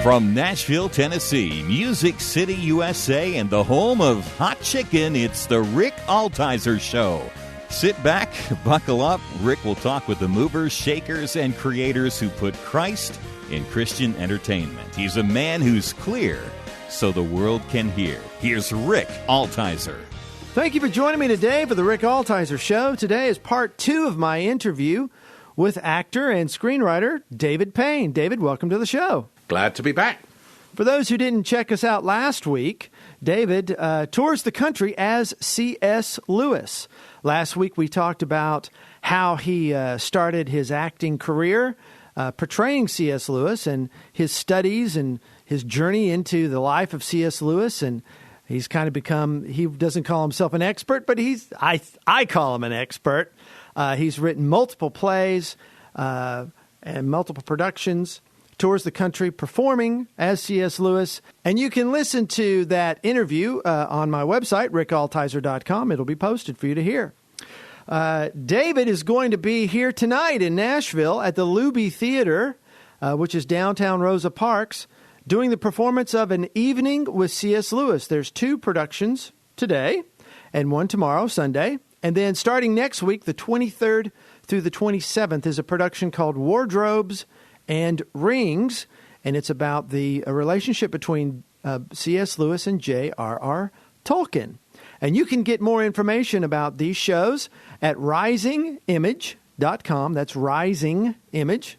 From Nashville, Tennessee, Music City, USA, and the home of hot chicken, it's the Rick Altizer Show. Sit back, buckle up. Rick will talk with the movers, shakers, and creators who put Christ in Christian entertainment. He's a man who's clear so the world can hear. Here's Rick Altizer. Thank you for joining me today for the Rick Altizer Show. Today is part 2 of my interview with actor and screenwriter David Payne. David, welcome to the show. Glad to be back. For those who didn't check us out last week, David tours the country as C.S. Lewis. Last week we talked about how he started his acting career, portraying C.S. Lewis and his studies and his journey into the life of C.S. Lewis. And he's kind of become, he doesn't call himself an expert, but I call him an expert. He's written multiple plays and multiple productions, tours the country performing as C.S. Lewis. And you can listen to that interview on my website, rickaltizer.com. It'll be posted for you to hear. David is going to be here tonight in Nashville at the Luby Theater, which is downtown Rosa Parks, doing the performance of An Evening with C.S. Lewis. There's 2 productions today and 1 tomorrow, Sunday. And then starting next week, the 23rd through the 27th, is a production called Wardrobes and Rings, and it's about the relationship between C.S. Lewis and J.R.R. Tolkien. And you can get more information about these shows at risingimage.com. That's Rising Image.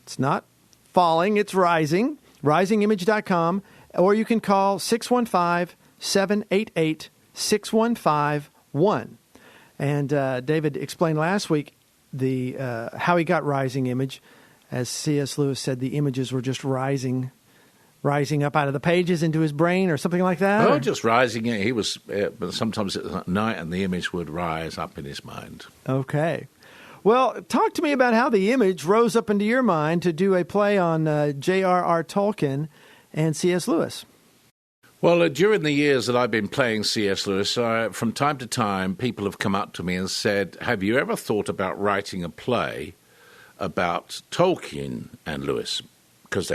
It's not falling, it's rising. Risingimage.com. Or you can call 615-788-6151. And David explained last week how he got Rising Image. As C.S. Lewis said, the images were just rising up out of the pages into his brain or something like that? Oh, just rising. He was, sometimes at night and the image would rise up in his mind. Okay. Well, talk to me about how the image rose up into your mind to do a play on J.R.R. Tolkien and C.S. Lewis. Well, during the years that I've been playing C.S. Lewis, from time to time, people have come up to me and said, have you ever thought about writing a play about Tolkien and Lewis? Because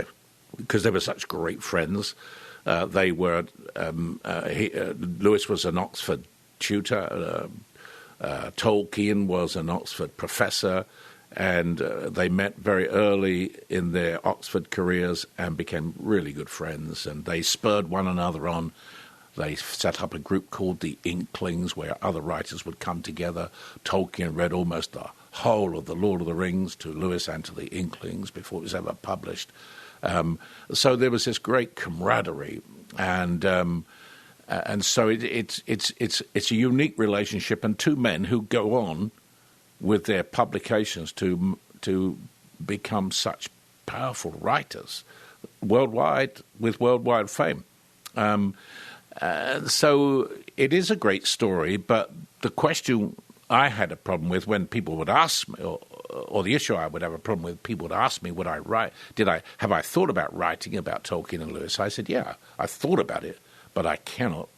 they were such great friends. They were Lewis was an Oxford tutor. Tolkien was an Oxford professor, and they met very early in their Oxford careers and became really good friends. And they spurred one another on. They set up a group called the Inklings, where other writers would come together. Tolkien read almost the whole of The Lord of the Rings to Lewis and to the Inklings before it was ever published. So there was this great camaraderie, and so it's a unique relationship, and 2 men who go on with their publications to become such powerful writers worldwide with worldwide fame. So it is a great story, but the question I had a problem with when people would ask me, or the issue I would have a problem with, people would ask me, would I write? Have I thought about writing about Tolkien and Lewis? I said, yeah, I thought about it, but I haven't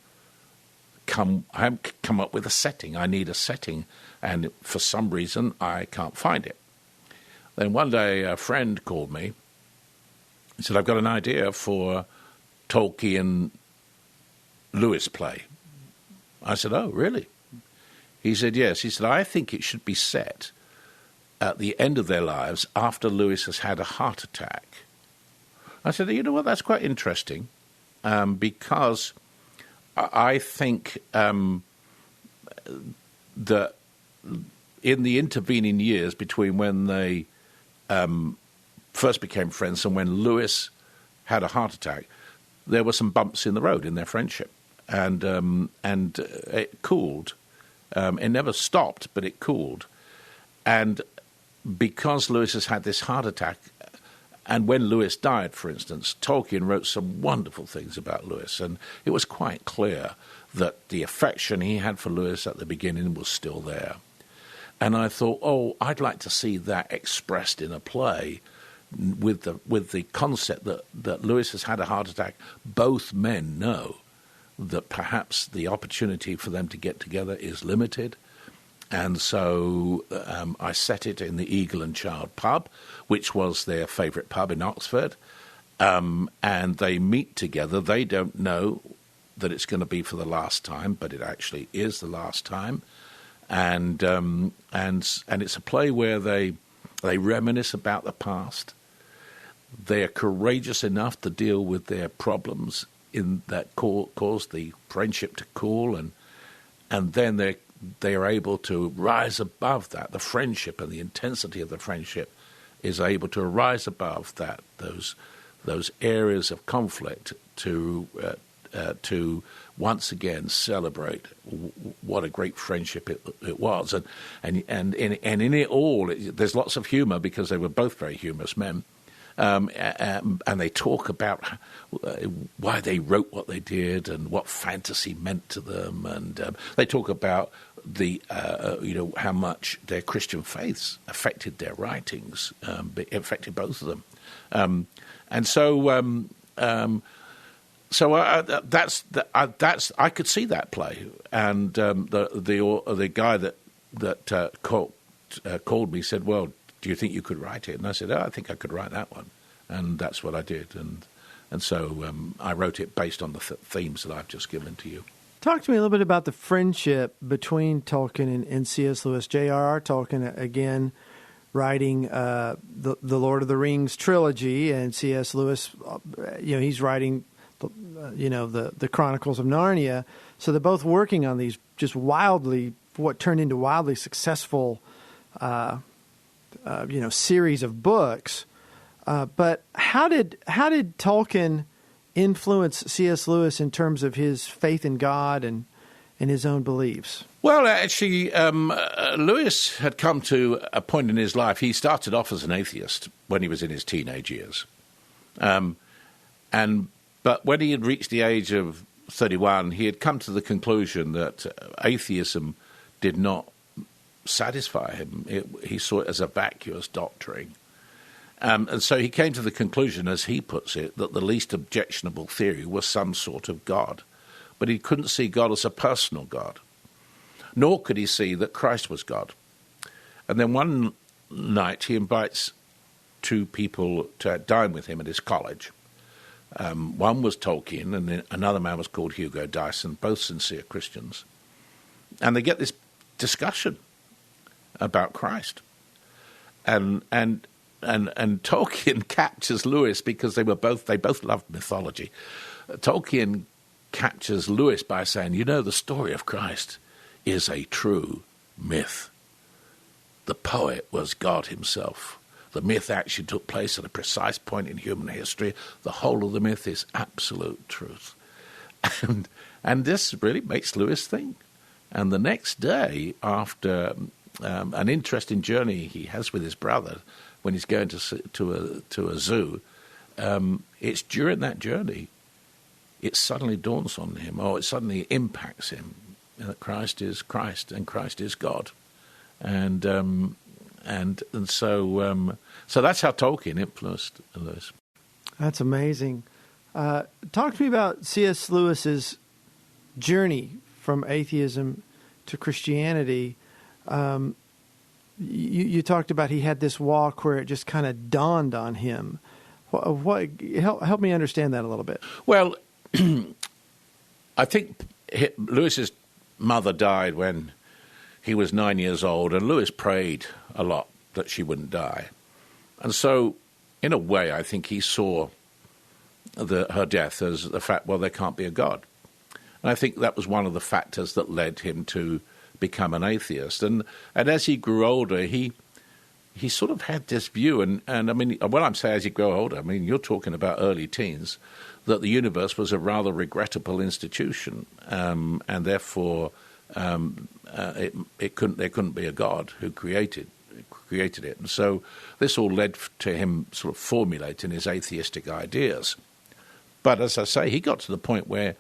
come up with a setting. I need a setting, and for some reason I can't find it. Then one day a friend called me. He said, I've got an idea for Tolkien Lewis play. I said, oh, really? He said, yes. He said, I think it should be set at the end of their lives after Lewis has had a heart attack. I said, you know what, that's quite interesting, because I think that in the intervening years between when they first became friends and when Lewis had a heart attack, there were some bumps in the road in their friendship, and it cooled. It never stopped, but it cooled. And because Lewis has had this heart attack, and when Lewis died, for instance, Tolkien wrote some wonderful things about Lewis, and it was quite clear that the affection he had for Lewis at the beginning was still there. And I thought, oh, I'd like to see that expressed in a play with the concept that Lewis has had a heart attack. Both men know that perhaps the opportunity for them to get together is limited. And so I set it in the Eagle and Child pub, which was their favourite pub in Oxford. and they meet together. They don't know that it's going to be for the last time, but it actually is the last time. And it's a play where they reminisce about the past. They are courageous enough to deal with their problems in that cause the friendship to cool, and then they are able to rise above that. The friendship and the intensity of the friendship is able to rise above that those areas of conflict to once again celebrate what a great friendship it was, and in it all, there's lots of humour because they were both very humorous men, and they talk about why they wrote what they did and what fantasy meant to them, and they talk about the how much their Christian faiths affected their writings, affected both of them, and so. So that's I could see that play, and the guy that called me said, "Well, do you think you could write it?" And I said, "Oh, I think I could write that one," and that's what I did, and so I wrote it based on the themes that I've just given to you. Talk to me a little bit about the friendship between Tolkien and C.S. Lewis. J.R.R. Tolkien, again, writing the Lord of the Rings trilogy, and C.S. Lewis, he's writing the Chronicles of Narnia. So they're both working on these just what turned into wildly successful, series of books. But how did Tolkien influence C.S. Lewis in terms of his faith in God and his own beliefs? Well, actually, Lewis had come to a point in his life. He started off as an atheist when he was in his teenage years, But when he had reached the age of 31, he had come to the conclusion that atheism did not satisfy him. He saw it as a vacuous doctrine. And so he came to the conclusion, as he puts it, that the least objectionable theory was some sort of God. But he couldn't see God as a personal God, nor could he see that Christ was God. And then one night he invites two people to dine with him at his college. One was Tolkien, and then another man was called Hugo Dyson, both sincere Christians. And they get this discussion about Christ. And Tolkien captures Lewis because they both loved mythology. Tolkien captures Lewis by saying, the story of Christ is a true myth. The poet was God himself. The myth actually took place at a precise point in human history. The whole of the myth is absolute truth. And this really makes Lewis think. And the next day, after an interesting journey he has with his brother, when he's going to a zoo, it's during that journey, it suddenly dawns on him, or it suddenly impacts him, that Christ is Christ and Christ is God. And so that's how Tolkien influenced Lewis. That's amazing. Talk to me about C.S. Lewis's journey from atheism to Christianity. You talked about he had this walk where it just kind of dawned on him. Help me understand that a little bit. Well, I think Lewis's mother died when he was 9 years old, and Lewis prayed a lot that she wouldn't die. And so, in a way, I think he saw her death as the fact, well, there can't be a God. And I think that was one of the factors that led him to become an atheist. And as he grew older, he sort of had this view, and I mean, when I'm saying as he grew older, I mean, you're talking about early teens, that the universe was a rather regrettable institution, and therefore there couldn't be a God who created it. And so this all led to him sort of formulating his atheistic ideas. But as I say, he got to the point where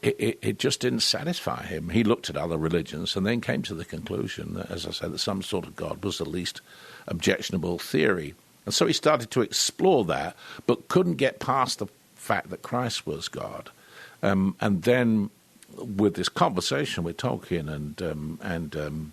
it just didn't satisfy him. He looked at other religions and then came to the conclusion that, as I said, that some sort of God was the least objectionable theory. And so he started to explore that, but couldn't get past the fact that Christ was God. And then with this conversation with Tolkien and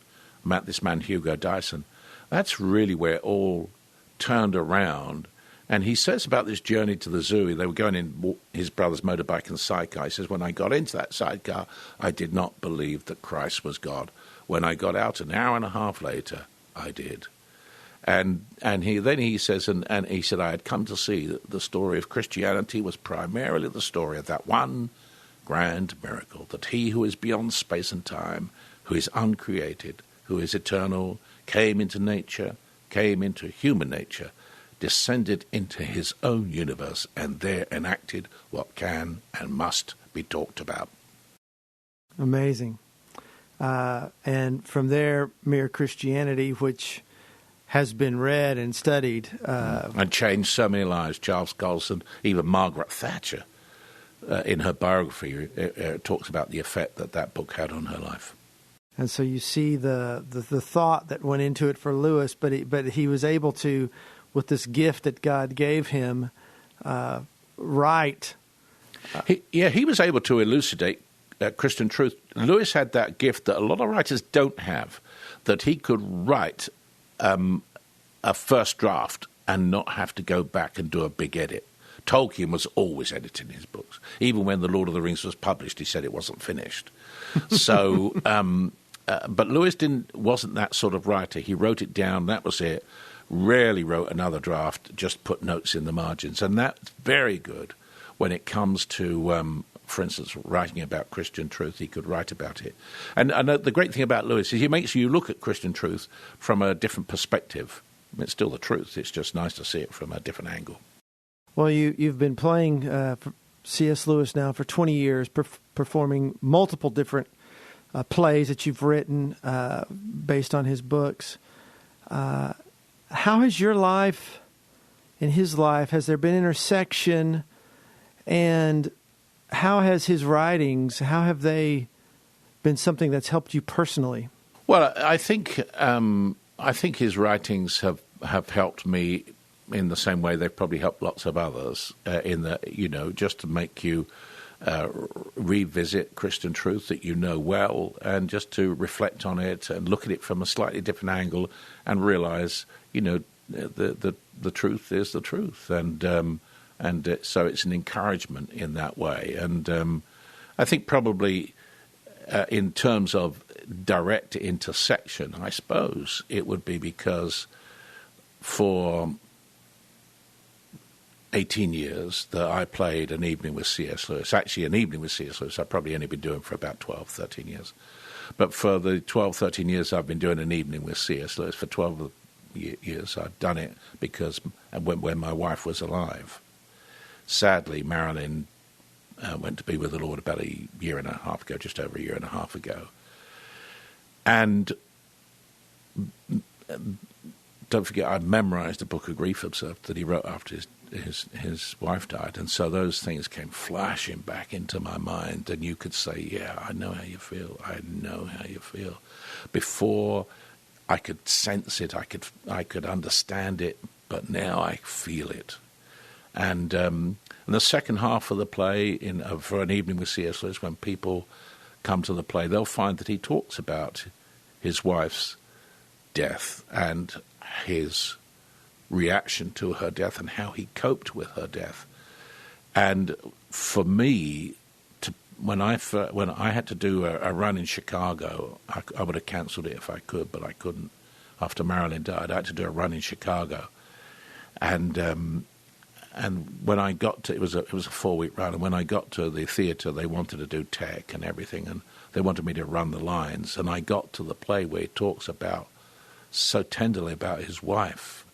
this man Hugo Dyson, that's really where it all turned around, And he says about this journey to the zoo, they were going in his brother's motorbike and sidecar. He says, when I got into that sidecar, I did not believe that Christ was God. When I got out an hour and a half later, I did. And he says, and he said, I had come to see that the story of Christianity was primarily the story of that one grand miracle, that he who is beyond space and time, who is uncreated, who is eternal, came into nature, came into human nature, descended into his own universe, and there enacted what can and must be talked about. Amazing. And from there, Mere Christianity, which has been read and studied. And changed so many lives. Charles Colson, even Margaret Thatcher, in her biography, talks about the effect that book had on her life. And so you see the thought that went into it for Lewis, but he was able to, with this gift that God gave him, write. He was able to elucidate Christian truth. Lewis had that gift that a lot of writers don't have, that he could write a first draft and not have to go back and do a big edit. Tolkien was always editing his books. Even when The Lord of the Rings was published, he said it wasn't finished. So, but Lewis wasn't that sort of writer. He wrote it down, that was it. Rarely wrote another draft, just put notes in the margins. And that's very good when it comes to, for instance, writing about Christian truth. He could write about it. And the great thing about Lewis is he makes you look at Christian truth from a different perspective. I mean, it's still the truth. It's just nice to see it from a different angle. Well, you've been playing for C.S. Lewis now for 20 years, performing multiple different plays that you've written based on his books. How has your life and his life, has there been intersection, and how has his writings, how have they been something that's helped you personally? Well, I think his writings have helped me in the same way they've probably helped lots of others, in that, just to make you revisit Christian truth that you know well, and just to reflect on it and look at it from a slightly different angle and realize, the truth is the truth, and so it's an encouragement in that way. And I think probably in terms of direct intersection, I suppose it would be because for 18 years that I played an evening with C.S. Lewis. Actually, an evening with C.S. Lewis I've probably only been doing for about 12, 13 years. But for the 12, 13 years I've been doing an evening with C.S. Lewis, for 12 years I've done it because when my wife was alive. Sadly, Marilyn went to be with the Lord about a year and a half ago, just over a year and a half ago. And don't forget, I memorized the book of Grief Observed that he wrote after his wife died. And so those things came flashing back into my mind. And you could say, yeah, I know how you feel. I know how you feel. Before I could sense it, I could understand it, but now I feel it. And the second half of the play, for an evening with C.S. Lewis, when people come to the play, they'll find that he talks about his wife's death and his reaction to her death and how he coped with her death. And for me, when I had to do a run in Chicago, I would have cancelled it if I could, but I couldn't. After Marilyn died, I had to do a run in Chicago, and when I got to it was a 4-week run, and when I got to the theatre, they wanted to do tech and everything, and they wanted me to run the lines, and I got to the play where he talks about so tenderly about his wife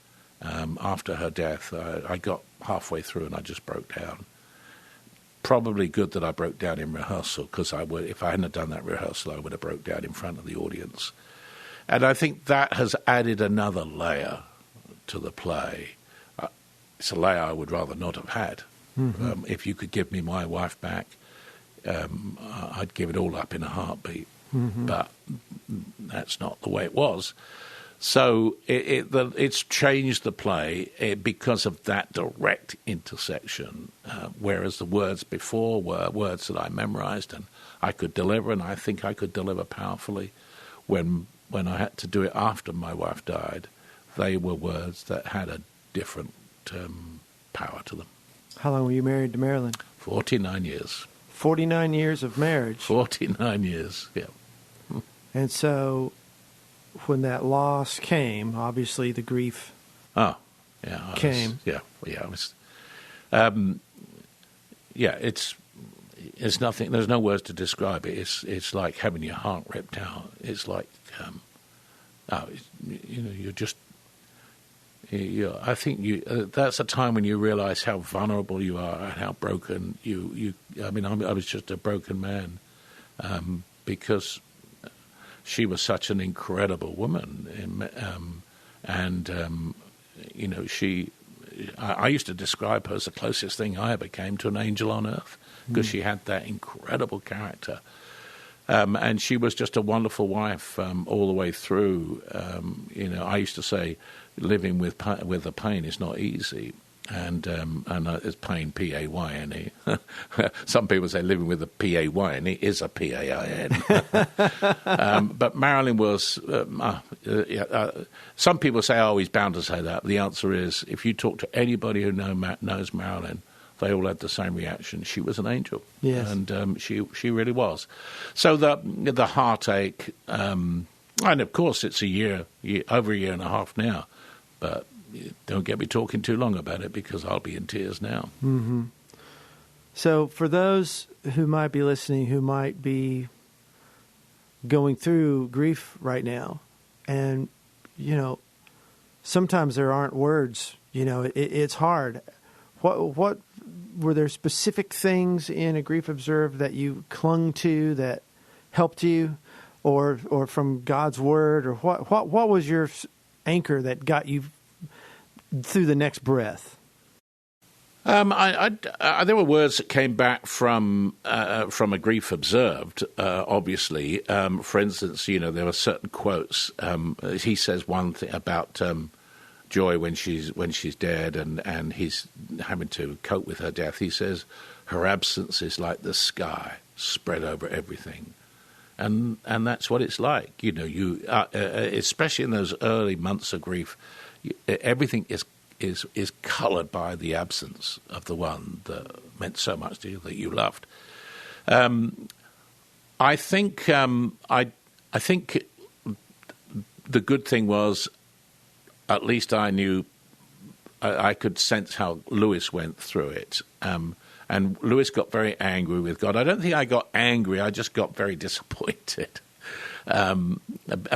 after her death. I got halfway through and I just broke down. Probably good that I broke down in rehearsal, because if I hadn't done that rehearsal, I would have broke down in front of the audience. And I think that has added another layer to the play. It's a layer I would rather not have had. Mm-hmm. If you could give me my wife back, I'd give it all up in a heartbeat. Mm-hmm. But that's not the way it was. So it's changed the play because of that direct intersection, whereas the words before were words that I memorized and I could deliver, and I think I could deliver powerfully. When I had to do it after my wife died, they were words that had a different power to them. How long were you married to Marilyn? 49 years. 49 years of marriage. 49 years, yeah. And so when that loss came, obviously the grief came. It's nothing. There's no words to describe it. It's like having your heart ripped out. It's like, you're just. I think that's a time when you realize how vulnerable you are and how broken I was just a broken man, because she was such an incredible woman, I used to describe her as the closest thing I ever came to an angel on earth, because she had that incredible character. And she was just a wonderful wife all the way through. I used to say living with the pain is not easy. And it's pain, P-A-Y-N-E. Some people say living with a P-A-Y-N-E is a P-A-I-N. But Marilyn was, some people say, oh, he's bound to say that. The answer is, if you talk to anybody who knows Marilyn, they all had the same reaction. She was an angel. Yes. And she really was. So the heartache, and of course it's over a year and a half now, but don't get me talking too long about it, because I'll be in tears now. Mm-hmm. So for those who might be listening, who might be going through grief right now, and, sometimes there aren't words, it's hard. What were there specific things in A Grief Observed that you clung to that helped you, or from God's Word, or what was your anchor that got you through the next breath? There were words that came back from A Grief Observed, obviously. For instance, there were certain quotes. He says one thing about Joy when she's dead, and he's having to cope with her death. He says, her absence is like the sky spread over everything. And that's what it's like. You especially in those early months of grief, everything is coloured by the absence of the one that meant so much to you, that you loved. I think the good thing was, at least I knew, I could sense how Lewis went through it. And Lewis got very angry with God. I don't think I got angry. I just got very disappointed. And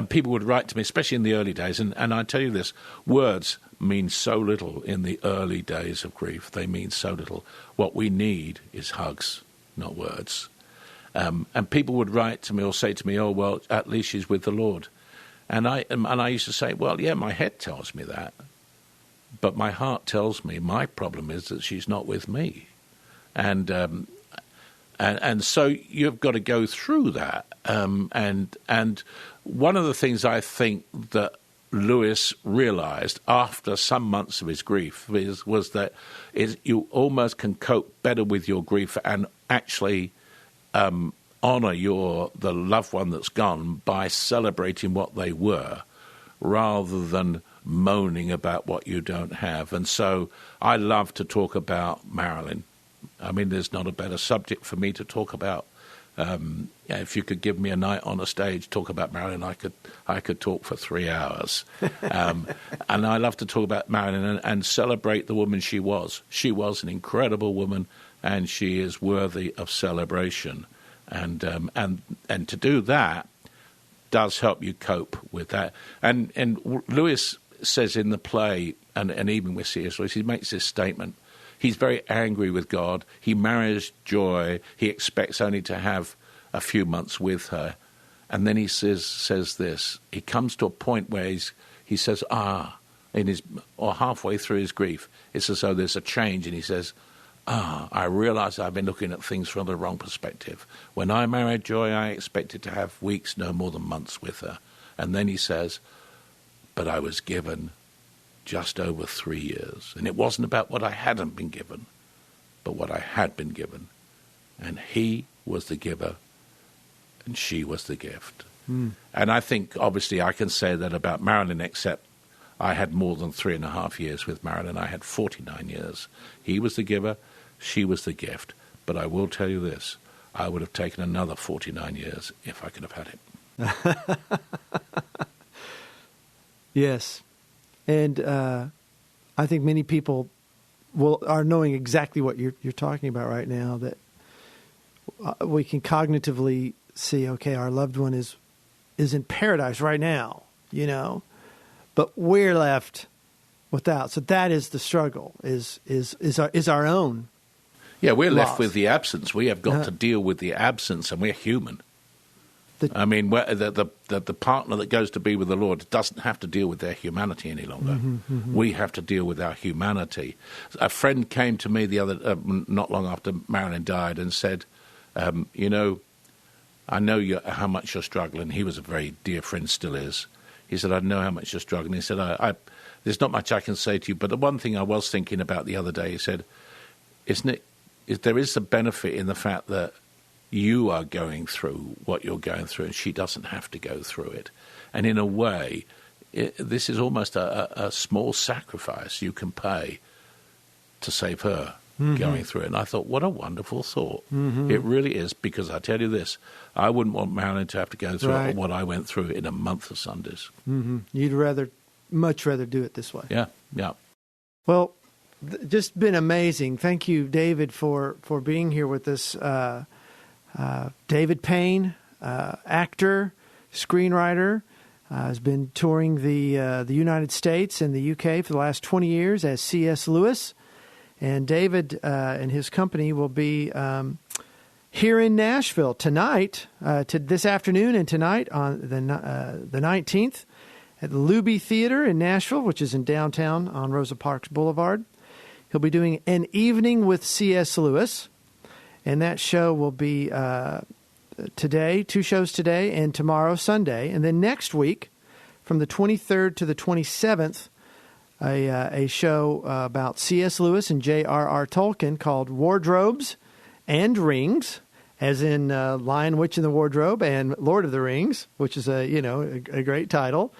people would write to me, especially in the early days. And I tell you this, words mean so little in the early days of grief. They mean so little. What we need is hugs, not words. And people would write to me or say to me, oh, well, at least she's with the Lord. And I used to say, well, yeah, my head tells me that. But my heart tells me my problem is that she's not with me. And so you've got to go through that. And one of the things I think that Lewis realized after some months of his grief was that you almost can cope better with your grief and actually honor the loved one that's gone by celebrating what they were, rather than moaning about what you don't have. And so I love to talk about Marilyn. I mean, there's not a better subject for me to talk about. If you could give me a night on a stage, talk about Marilyn, I could talk for 3 hours. And I love to talk about Marilyn and celebrate the woman she was. She was an incredible woman, and she is worthy of celebration. And to do that does help you cope with that. And Lewis says in the play, and even with C.S. Lewis, he makes this statement. He's very angry with God. He marries Joy. He expects only to have a few months with her. And then he says this. He comes to a point where he says, or halfway through his grief, it's as though there's a change, and he says, I realize I've been looking at things from the wrong perspective. When I married Joy, I expected to have weeks, no more than months with her. And then he says, but I was given just over 3 years. And it wasn't about what I hadn't been given, but what I had been given. And he was the giver, and she was the gift. And I think, obviously, I can say that about Marilyn, except I had more than 3.5 years with Marilyn. I had 49 years. He was the giver, she was the gift. But I will tell you this, I would have taken another 49 years if I could have had it. Yes. And I think many people are knowing exactly what you're talking about right now, that we can cognitively see, okay, our loved one is in paradise right now, but we're left without. So that is the struggle, is our own. Yeah, we're loss. left with the absence. We have got to deal with the absence, and we're human. The partner that goes to be with the Lord doesn't have to deal with their humanity any longer. We have to deal with our humanity. A friend came to me not long after Marilyn died and said, I know how much you're struggling. He was a very dear friend, still is. He said, I know how much you're struggling. He said, there's not much I can say to you, but the one thing I was thinking about the other day, he said, there is a benefit in the fact that you are going through what you're going through, and she doesn't have to go through it. And in a way, this is almost a small sacrifice you can pay to save her going through it. And I thought, what a wonderful thought. It really is, because I tell you this, I wouldn't want Marilyn to have to go through what I went through in a month of Sundays. You'd much rather do it this way. Yeah. Well, just been amazing. Thank you, David, for being here with us. David Payne, actor, screenwriter, has been touring the United States and the UK for the last 20 years as C.S. Lewis. And David and his company will be here in Nashville tonight, this afternoon and tonight on the 19th at the Luby Theater in Nashville, which is in downtown on Rosa Parks Boulevard. He'll be doing An Evening with C.S. Lewis. And that show will be today, 2 shows today, and tomorrow, Sunday. And then next week, from the 23rd to the 27th, a show about C.S. Lewis and J.R.R. Tolkien called Wardrobes and Rings, as in Lion, Witch, and the Wardrobe, and Lord of the Rings, which is a great title.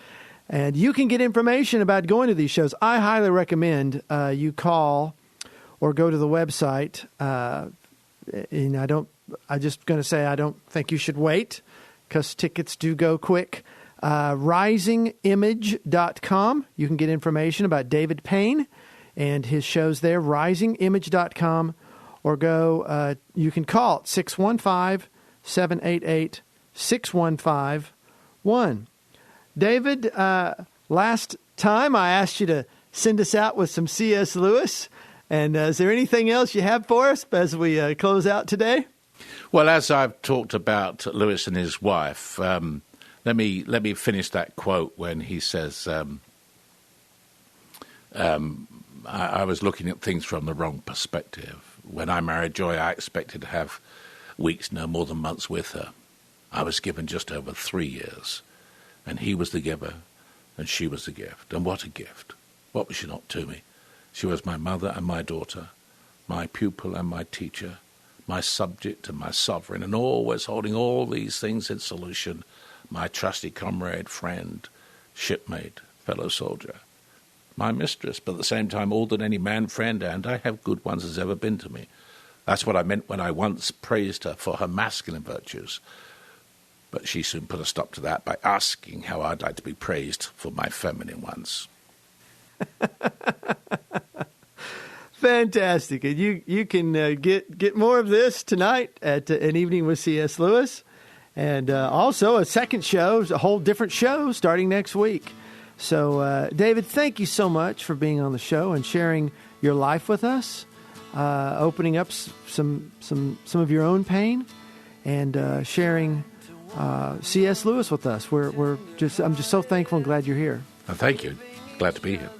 And you can get information about going to these shows. I highly recommend you call or go to the website. And I'm just going to say I don't think you should wait, because tickets do go quick. Risingimage.com. You can get information about David Payne and his shows there, risingimage.com, or you can call at 615-788-6151. David, last time I asked you to send us out with some C.S. Lewis. And is there anything else you have for us as we close out today? Well, as I've talked about Lewis and his wife, let me finish that quote when he says, I was looking at things from the wrong perspective. When I married Joy, I expected to have weeks, no more than months with her. I was given just over 3 years, and he was the giver, and she was the gift. And what a gift. What was she not to me? She was my mother and my daughter, my pupil and my teacher, my subject and my sovereign, and always holding all these things in solution, my trusty comrade, friend, shipmate, fellow soldier, my mistress, but at the same time all that any man friend, and I have good ones, has ever been to me. That's what I meant when I once praised her for her masculine virtues. But she soon put a stop to that by asking how I'd like to be praised for my feminine ones. Fantastic. And you can get more of this tonight at An Evening with C.S. Lewis. And also a second show, a whole different show starting next week. So, David, thank you so much for being on the show and sharing your life with us, opening up some of your own pain, and sharing C.S. Lewis with us. I'm just so thankful and glad you're here. Thank you. Glad to be here.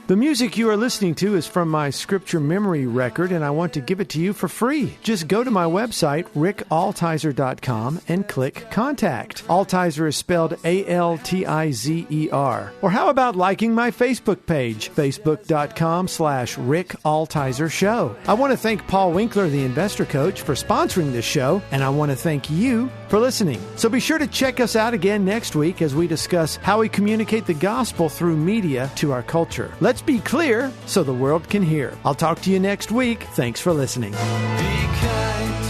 The music you are listening to is from my scripture memory record, and I want to give it to you for free. Just go to my website, rickaltizer.com, and click Contact. Altizer is spelled Altizer. Or how about liking my Facebook page, facebook.com/Rick Altizer Show. I want to thank Paul Winkler, the investor coach, for sponsoring this show, and I want to thank you for listening. So be sure to check us out again next week as we discuss how we communicate the gospel through media to our culture. Let's be clear so the world can hear. I'll talk to you next week. Thanks for listening. Be kind.